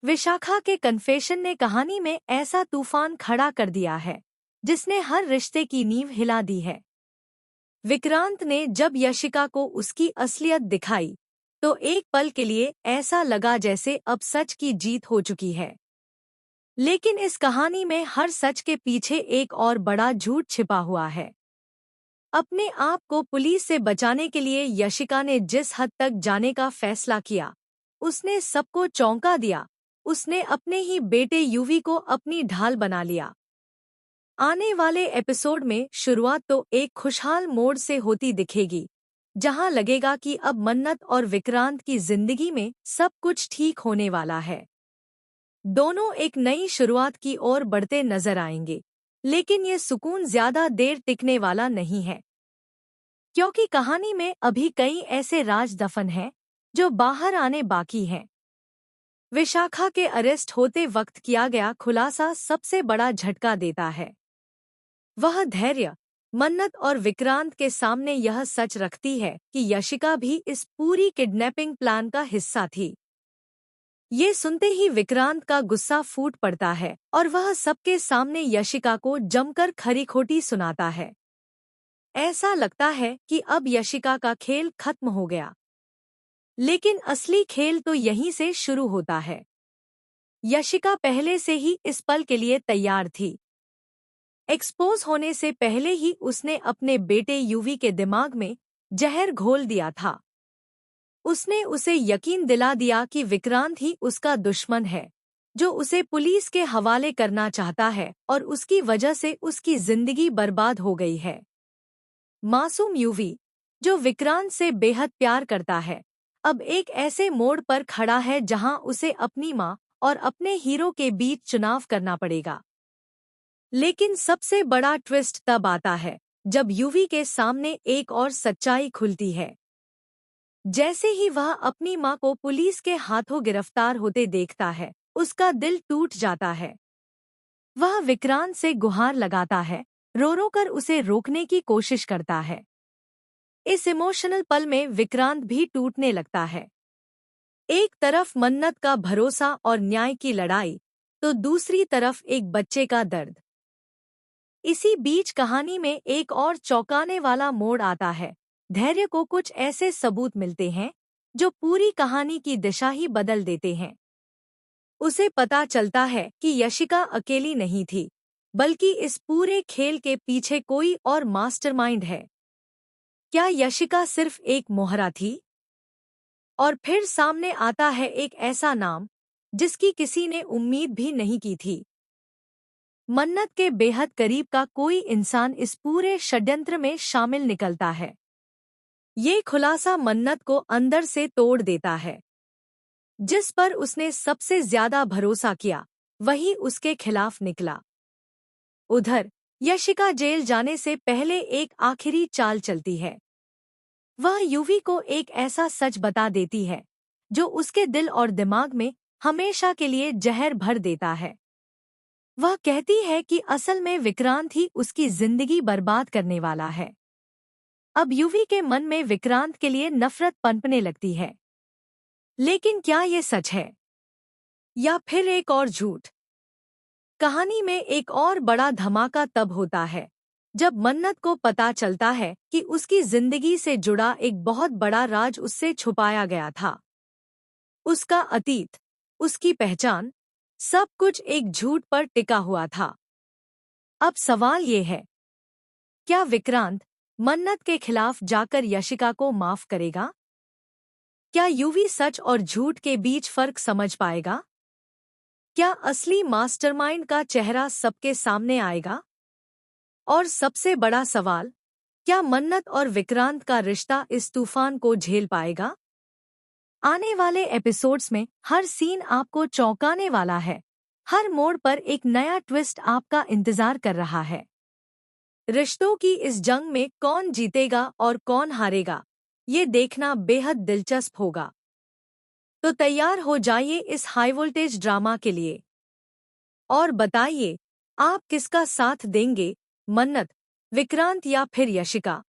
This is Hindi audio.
विशाखा के कन्फेशन ने कहानी में ऐसा तूफान खड़ा कर दिया है जिसने हर रिश्ते की नींव हिला दी है। विक्रांत ने जब यशिका को उसकी असलियत दिखाई तो एक पल के लिए ऐसा लगा जैसे अब सच की जीत हो चुकी है। लेकिन इस कहानी में हर सच के पीछे एक और बड़ा झूठ छिपा हुआ है। अपने आप को पुलिस से बचाने के लिए यशिका ने जिस हद तक जाने का फैसला किया, उसने सबको चौंका दिया। उसने अपने ही बेटे युवी को अपनी ढाल बना लिया। आने वाले एपिसोड में शुरुआत तो एक खुशहाल मोड़ से होती दिखेगी, जहां लगेगा कि अब मन्नत और विक्रांत की जिंदगी में सब कुछ ठीक होने वाला है। दोनों एक नई शुरुआत की ओर बढ़ते नजर आएंगे, लेकिन ये सुकून ज्यादा देर टिकने वाला नहीं है, क्योंकि कहानी में अभी कई ऐसे राज दफन हैं जो बाहर आने बाकी हैं। विशाखा के अरेस्ट होते वक्त किया गया खुलासा सबसे बड़ा झटका देता है। वह धैर्य, मन्नत और विक्रांत के सामने यह सच रखती है कि यशिका भी इस पूरी किडनैपिंग प्लान का हिस्सा थी। ये सुनते ही विक्रांत का गुस्सा फूट पड़ता है और वह सबके सामने यशिका को जमकर खरी खोटी सुनाता है। ऐसा लगता है कि अब यशिका का खेल खत्म हो गया, लेकिन असली खेल तो यहीं से शुरू होता है। यशिका पहले से ही इस पल के लिए तैयार थी। एक्सपोज होने से पहले ही उसने अपने बेटे युवी के दिमाग में जहर घोल दिया था। उसने उसे यकीन दिला दिया कि विक्रांत ही उसका दुश्मन है, जो उसे पुलिस के हवाले करना चाहता है और उसकी वजह से उसकी जिंदगी बर्बाद हो गई है। मासूम युवी, जो विक्रांत से बेहद प्यार करता है, अब एक ऐसे मोड़ पर खड़ा है जहां उसे अपनी मां और अपने हीरो के बीच चुनाव करना पड़ेगा। लेकिन सबसे बड़ा ट्विस्ट तब आता है जब युवी के सामने एक और सच्चाई खुलती है। जैसे ही वह अपनी मां को पुलिस के हाथों गिरफ्तार होते देखता है, उसका दिल टूट जाता है। वह विक्रांत से गुहार लगाता है, रो रो कर उसे रोकने की कोशिश करता है। इस इमोशनल पल में विक्रांत भी टूटने लगता है। एक तरफ मन्नत का भरोसा और न्याय की लड़ाई, तो दूसरी तरफ एक बच्चे का दर्द। इसी बीच कहानी में एक और चौंकाने वाला मोड़ आता है। धैर्य को कुछ ऐसे सबूत मिलते हैं जो पूरी कहानी की दिशा ही बदल देते हैं। उसे पता चलता है कि यशिका अकेली नहीं थी, बल्कि इस पूरे खेल के पीछे कोई और मास्टरमाइंड है। क्या यशिका सिर्फ एक मोहरा थी? और फिर सामने आता है एक ऐसा नाम जिसकी किसी ने उम्मीद भी नहीं की थी। मन्नत के बेहद करीब का कोई इंसान इस पूरे षड्यंत्र में शामिल निकलता है। ये खुलासा मन्नत को अंदर से तोड़ देता है। जिस पर उसने सबसे ज्यादा भरोसा किया, वही उसके खिलाफ निकला। उधर यशिका जेल जाने से पहले एक आखिरी चाल चलती है। वह युवी को एक ऐसा सच बता देती है जो उसके दिल और दिमाग में हमेशा के लिए जहर भर देता है। वह कहती है कि असल में विक्रांत ही उसकी जिंदगी बर्बाद करने वाला है। अब युवी के मन में विक्रांत के लिए नफरत पनपने लगती है। लेकिन क्या ये सच है या फिर एक और झूठ? कहानी में एक और बड़ा धमाका तब होता है जब मन्नत को पता चलता है कि उसकी जिंदगी से जुड़ा एक बहुत बड़ा राज उससे छुपाया गया था। उसका अतीत, उसकी पहचान, सब कुछ एक झूठ पर टिका हुआ था। अब सवाल ये है, क्या विक्रांत मन्नत के खिलाफ जाकर यशिका को माफ करेगा? क्या युवी सच और झूठ के बीच फर्क समझ पाएगा? क्या असली मास्टरमाइंड का चेहरा सबके सामने आएगा? और सबसे बड़ा सवाल, क्या मन्नत और विक्रांत का रिश्ता इस तूफान को झेल पाएगा? आने वाले एपिसोड्स में हर सीन आपको चौंकाने वाला है। हर मोड़ पर एक नया ट्विस्ट आपका इंतजार कर रहा है। रिश्तों की इस जंग में कौन जीतेगा और कौन हारेगा, ये देखना बेहद दिलचस्प होगा। तो तैयार हो जाइए इस हाई वोल्टेज ड्रामा के लिए। और बताइए, आप किसका साथ देंगे, मन्नत, विक्रांत या फिर यशिका?